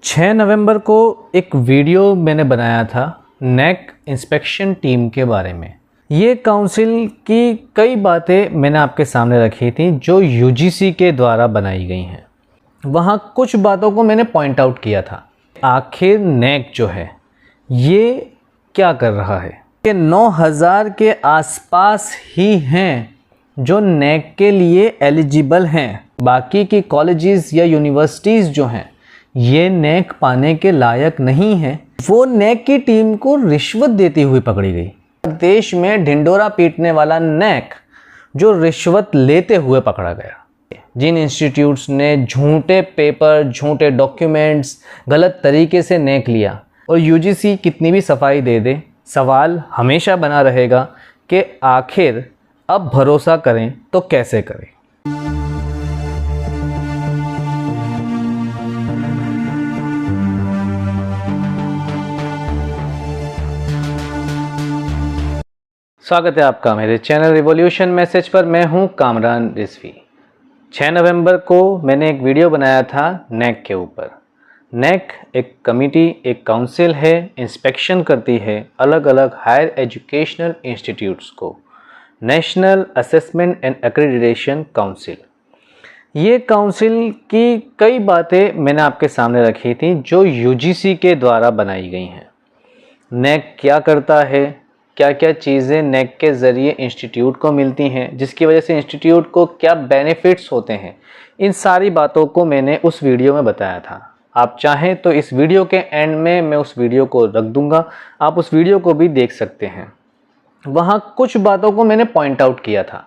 6 नवंबर को एक वीडियो मैंने बनाया था नेक इंस्पेक्शन टीम के बारे में। ये काउंसिल की कई बातें मैंने आपके सामने रखी थी जो यूजीसी के द्वारा बनाई गई हैं। वहाँ कुछ बातों को मैंने पॉइंट आउट किया था। आखिर नेक जो है ये क्या कर रहा है। ये 9000 के आसपास ही हैं जो नेक के लिए एलिजिबल हैं। बाकी की कॉलेजेस या यूनिवर्सिटीज़ जो हैं ये नेक पाने के लायक नहीं हैं। वो नेक की टीम को रिश्वत देती हुई पकड़ी गई। देश में ढिंडोरा पीटने वाला नेक जो रिश्वत लेते हुए पकड़ा गया। जिन इंस्टीट्यूट्स ने झूठे पेपर, झूठे डॉक्यूमेंट्स, गलत तरीके से नेक लिया, और यूजीसी कितनी भी सफाई दे दे, सवाल हमेशा बना रहेगा कि आखिर अब भरोसा करें तो कैसे करें। स्वागत है आपका मेरे चैनल रिवॉल्यूशन मैसेज पर। मैं हूं कामरान रिजवी। 6 नवंबर को मैंने एक वीडियो बनाया था नेक के ऊपर। नेक एक कमिटी, एक काउंसिल है, इंस्पेक्शन करती है अलग अलग हायर एजुकेशनल इंस्टीट्यूट्स को। National assessment and accreditation council. ये काउंसिल की कई बातें मैंने आपके सामने रखी थी जो यूजीसी के द्वारा बनाई गई हैं। नेक क्या करता है, क्या क्या चीज़ें नेक के ज़रिए इंस्टीट्यूट को मिलती हैं, जिसकी वजह से इंस्टीट्यूट को क्या बेनिफिट्स होते हैं, इन सारी बातों को मैंने उस वीडियो में बताया था। आप चाहें तो इस वीडियो के एंड में मैं उस वीडियो को रख दूंगा, आप उस वीडियो को भी देख सकते हैं। वहाँ कुछ बातों को मैंने पॉइंट आउट किया था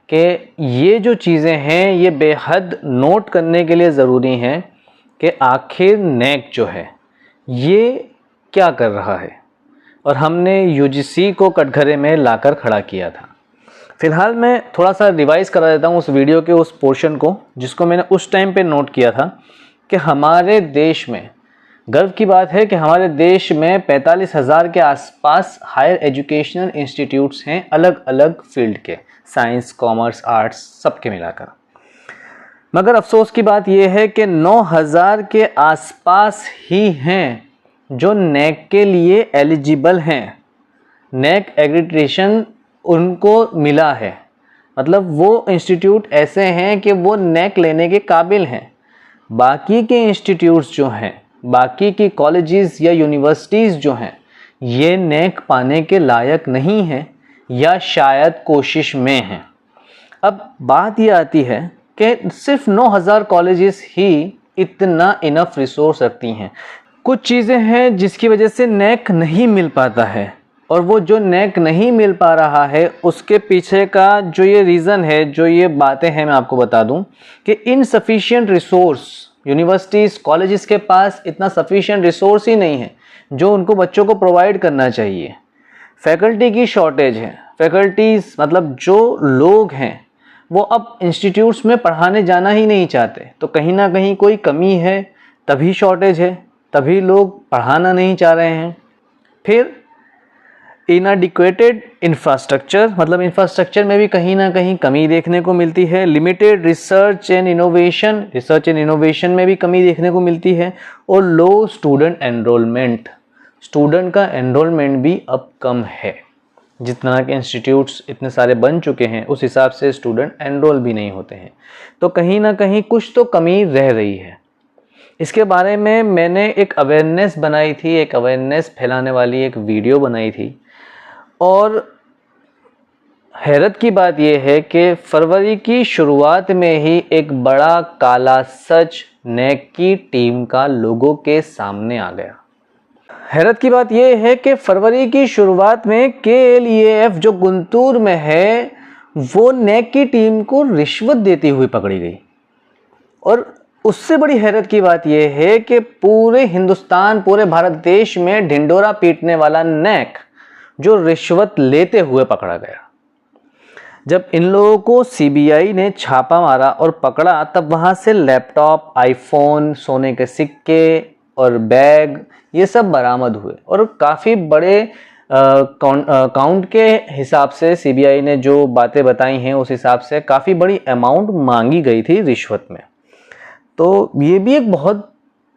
कि ये जो चीज़ें हैं ये बेहद नोट करने के लिए ज़रूरी हैं कि आखिर नेक जो है ये क्या कर रहा है, और हमने यूजीसी को कटघरे में लाकर खड़ा किया था। फ़िलहाल मैं थोड़ा सा रिवाइज़ करा देता हूँ उस वीडियो के उस पोर्शन को जिसको मैंने उस टाइम पे नोट किया था कि हमारे देश में गर्व की बात है कि हमारे देश में 45,000 के आसपास हायर एजुकेशनल इंस्टीट्यूट्स हैं अलग अलग फील्ड के, साइंस, कॉमर्स, आर्ट्स, सबके मिलाकर। मगर अफसोस की बात यह है कि 9000 के आसपास ही हैं जो नेक के लिए एलिजिबल हैं। नेक एक्रेडिटेशन उनको मिला है, मतलब वो इंस्टीट्यूट ऐसे हैं कि वो नेक लेने के काबिल हैं। बाकी के इंस्टीट्यूट्स जो हैं, बाकी की कॉलेजेस या यूनिवर्सिटीज़ जो हैं ये नेक पाने के लायक नहीं हैं या शायद कोशिश में हैं। अब बात ये आती है कि सिर्फ 9000 कॉलेजेस ही इतना इनफ रिसोर्स रखती हैं। कुछ चीज़ें हैं जिसकी वजह से नेक नहीं मिल पाता है, और वो जो नेक नहीं मिल पा रहा है उसके पीछे का जो ये रीज़न है, जो ये बातें हैं, मैं आपको बता दूं कि इनसफिशिएंट रिसोर्स, यूनिवर्सिटीज़, कॉलेजेस के पास इतना सफिशिएंट रिसोर्स ही नहीं है जो उनको बच्चों को प्रोवाइड करना चाहिए। फैकल्टी की शॉर्टेज है। फैकल्टीज़ मतलब जो लोग हैं वो अब इंस्टीट्यूट्स में पढ़ाने जाना ही नहीं चाहते, तो कहीं ना कहीं कोई कमी है, तभी शॉर्टेज है, तभी लोग पढ़ाना नहीं चाह रहे हैं। फिर इनएडिक्वेटेड इंफ्रास्ट्रक्चर, मतलब इंफ्रास्ट्रक्चर में भी कहीं ना कहीं कमी देखने को मिलती है। लिमिटेड रिसर्च एंड इनोवेशन में भी कमी देखने को मिलती है। और लो स्टूडेंट एनरोलमेंट, स्टूडेंट का एनरोलमेंट भी अब कम है। जितना के इंस्टीट्यूट्स इतने सारे बन चुके हैं उस हिसाब से स्टूडेंट एनरोल भी नहीं होते हैं, तो कहीं ना कहीं कुछ तो कमी रह रही है। इसके बारे में मैंने एक अवेयरनेस बनाई थी, एक अवेयरनेस फैलाने वाली एक वीडियो बनाई थी। और हैरत की बात यह है कि फरवरी की शुरुआत में ही एक बड़ा काला सच नेक की टीम का लोगों के सामने आ गया। हैरत की बात यह है कि फरवरी की शुरुआत में KLEAF जो गुंटूर में है वो नेक की टीम को रिश्वत देती हुई पकड़ी गई। और उससे बड़ी हैरत की बात यह है कि पूरे हिंदुस्तान, पूरे भारत देश में ढिंडोरा पीटने वाला नेक जो रिश्वत लेते हुए पकड़ा गया। जब इन लोगों को CBI ने छापा मारा और पकड़ा तब वहाँ से लैपटॉप, आईफोन, सोने के सिक्के और बैग ये सब बरामद हुए। और काफ़ी बड़े काउंट के हिसाब से CBI ने जो बातें बताई हैं उस हिसाब से काफ़ी बड़ी अमाउंट मांगी गई थी रिश्वत में। तो ये भी एक बहुत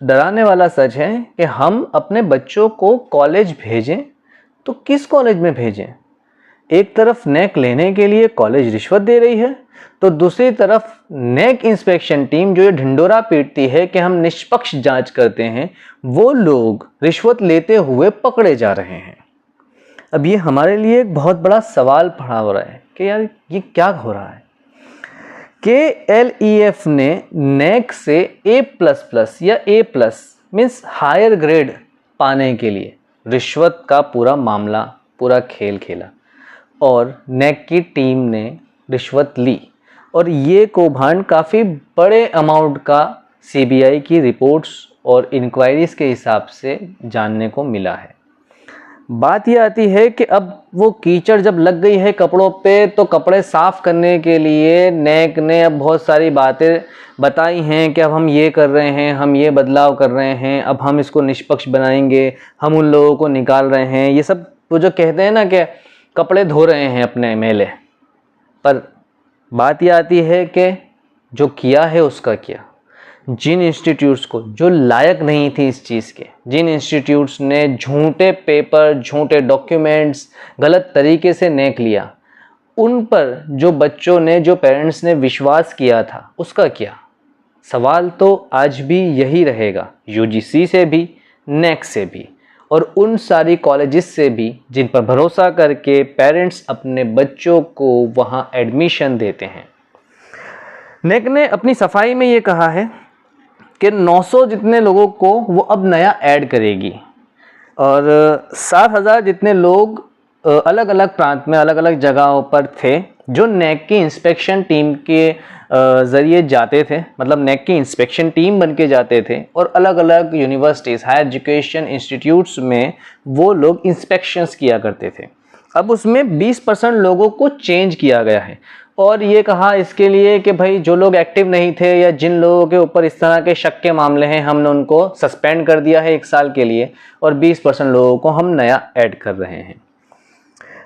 डराने वाला सच है कि हम अपने बच्चों को कॉलेज भेजें तो किस कॉलेज में भेजें। एक तरफ नेक लेने के लिए कॉलेज रिश्वत दे रही है, तो दूसरी तरफ नेक इंस्पेक्शन टीम जो ये ढिंडोरा पीटती है कि हम निष्पक्ष जांच करते हैं, वो लोग रिश्वत लेते हुए पकड़े जा रहे हैं। अब ये हमारे लिए एक बहुत बड़ा सवाल खड़ा हो रहा है कि यार ये क्या हो रहा है। KLEF ने नेक से A++ या A+ मीन्स हायर ग्रेड पाने के लिए रिश्वत का पूरा मामला, पूरा खेल खेला और नेक की टीम ने रिश्वत ली और ये कौभांड काफ़ी बड़े अमाउंट का CBI की रिपोर्ट्स और इंक्वायरीज के हिसाब से जानने को मिला है। बात ये आती है कि अब वो कीचड़ जब लग गई है कपड़ों पे, तो कपड़े साफ करने के लिए नेक ने अब बहुत सारी बातें बताई हैं कि अब हम ये कर रहे हैं, हम ये बदलाव कर रहे हैं, अब हम इसको निष्पक्ष बनाएंगे, हम उन लोगों को निकाल रहे हैं। ये सब वो जो कहते हैं ना कि कपड़े धो रहे हैं अपने मेले। पर बात ये आती है कि जो किया है उसका क्या। जिन इंस्टीट्यूट्स को जो लायक नहीं थी इस चीज़ के, जिन इंस्टीट्यूट्स ने झूठे पेपर, झूठे डॉक्यूमेंट्स गलत तरीके से नेक लिया, उन पर जो बच्चों ने, जो पेरेंट्स ने विश्वास किया था, उसका क्या। सवाल तो आज भी यही रहेगा, UGC से भी, नेक से भी और उन सारी कॉलेजेस से भी जिन पर भरोसा करके पेरेंट्स अपने बच्चों को वहाँ एडमिशन देते हैं। नेक ने अपनी सफाई में ये कहा है कि 900 जितने लोगों को वो अब नया ऐड करेगी और 7,000 जितने लोग अलग अलग प्रांत में, अलग अलग जगहों पर थे जो नेक की इंस्पेक्शन टीम के ज़रिए जाते थे, मतलब नेक की इंस्पेक्शन टीम बन के जाते थे और अलग अलग यूनिवर्सिटीज़, हायर एजुकेशन इंस्टीट्यूट्स में वो लोग इंस्पेक्शंस किया करते थे। अब उसमें 20% लोगों को चेंज किया गया है और ये कहा इसके लिए कि भाई जो लोग एक्टिव नहीं थे या जिन लोगों के ऊपर इस तरह के शक के मामले हैं, हमने उनको सस्पेंड कर दिया है 1 साल के लिए और 20% लोगों को हम नया ऐड कर रहे हैं।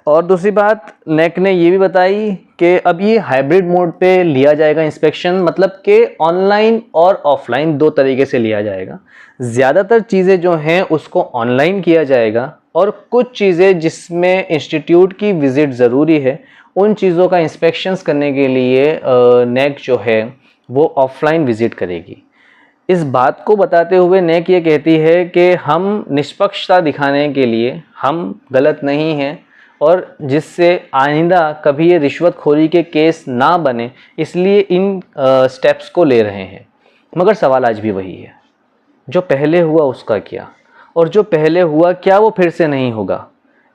और दूसरी बात नेक ने ये भी बताई कि अब ये हाइब्रिड मोड पे लिया जाएगा इंस्पेक्शन, मतलब कि ऑनलाइन और ऑफलाइन 2 तरीके से लिया जाएगा। ज़्यादातर चीज़ें जो हैं उसको ऑनलाइन किया जाएगा और कुछ चीज़ें जिसमें इंस्टीट्यूट की विज़िट ज़रूरी है, उन चीज़ों का इंस्पेक्शंस करने के लिए नेक जो है वो ऑफलाइन विज़िट करेगी। इस बात को बताते हुए नेक ये कहती है कि हम निष्पक्षता दिखाने के लिए हम गलत नहीं हैं और जिससे आइंदा कभी ये रिश्वतखोरी के केस ना बने, इसलिए इन स्टेप्स को ले रहे हैं। मगर सवाल आज भी वही है, जो पहले हुआ उसका क्या, और जो पहले हुआ क्या वो फिर से नहीं होगा,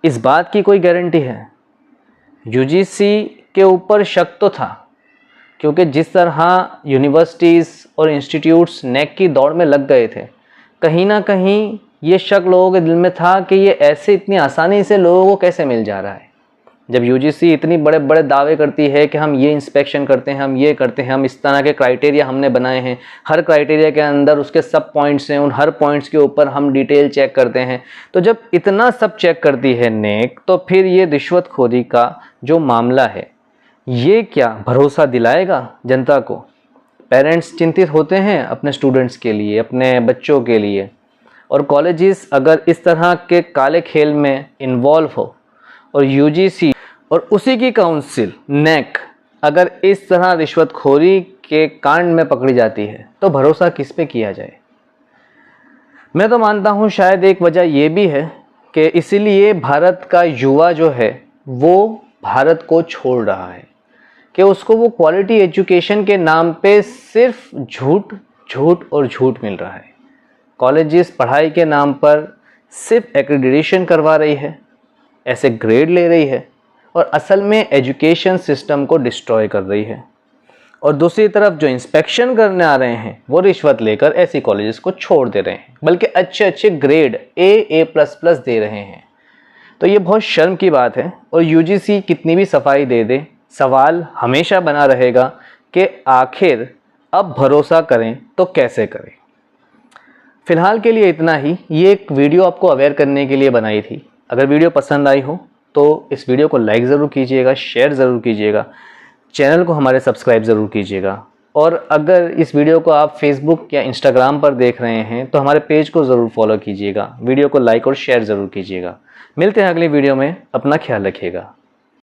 इस बात की कोई गारंटी है। UGC के ऊपर शक तो था, क्योंकि जिस तरह यूनिवर्सिटीज़ और इंस्टीट्यूट्स नेक की दौड़ में लग गए थे, कहीं ना कहीं ये शक लोगों के दिल में था कि ये ऐसे इतनी आसानी से लोगों को कैसे मिल जा रहा है। जब UGC इतनी बड़े बड़े दावे करती है कि हम ये इंस्पेक्शन करते हैं, हम ये करते हैं, हम इस तरह के क्राइटेरिया हमने बनाए हैं, हर क्राइटेरिया के अंदर उसके सब पॉइंट्स हैं, उन हर पॉइंट्स के ऊपर हम डिटेल चेक करते हैं, तो जब इतना सब चेक करती है नेक, तो फिर ये रिश्वतखोरी का जो मामला है ये क्या भरोसा दिलाएगा जनता को। पेरेंट्स चिंतित होते हैं अपने स्टूडेंट्स के लिए, अपने बच्चों के लिए, और कॉलेजेस अगर इस तरह के काले खेल में इन्वॉल्व हो और UGC और उसी की काउंसिल नेक अगर इस तरह रिश्वतखोरी के कांड में पकड़ी जाती है, तो भरोसा किस पे किया जाए। मैं तो मानता हूँ शायद एक वजह ये भी है कि इसीलिए भारत का युवा जो है वो भारत को छोड़ रहा है, कि उसको वो क्वालिटी एजुकेशन के नाम पे सिर्फ झूठ झूठ और झूठ मिल रहा है। कॉलेजेस पढ़ाई के नाम पर सिर्फ एक्रेडिटेशन करवा रही है, ऐसे ग्रेड ले रही है और असल में एजुकेशन सिस्टम को डिस्ट्रॉय कर रही है। और दूसरी तरफ जो इंस्पेक्शन करने आ रहे हैं वो रिश्वत लेकर ऐसी कॉलेजेस को छोड़ दे रहे हैं, बल्कि अच्छे अच्छे ग्रेड A++ दे रहे हैं। तो ये बहुत शर्म की बात है। और UGC कितनी भी सफाई दे दे, सवाल हमेशा बना रहेगा कि आखिर अब भरोसा करें तो कैसे करें। फ़िलहाल के लिए इतना ही। ये एक वीडियो आपको अवेयर करने के लिए बनाई थी। अगर वीडियो पसंद आई हो तो इस वीडियो को लाइक ज़रूर कीजिएगा, शेयर ज़रूर कीजिएगा, चैनल को हमारे सब्सक्राइब ज़रूर कीजिएगा। और अगर इस वीडियो को आप फेसबुक या इंस्टाग्राम पर देख रहे हैं तो हमारे पेज को ज़रूर फॉलो कीजिएगा, वीडियो को लाइक और शेयर ज़रूर कीजिएगा। मिलते हैं अगली वीडियो में, अपना ख्याल रखिएगा।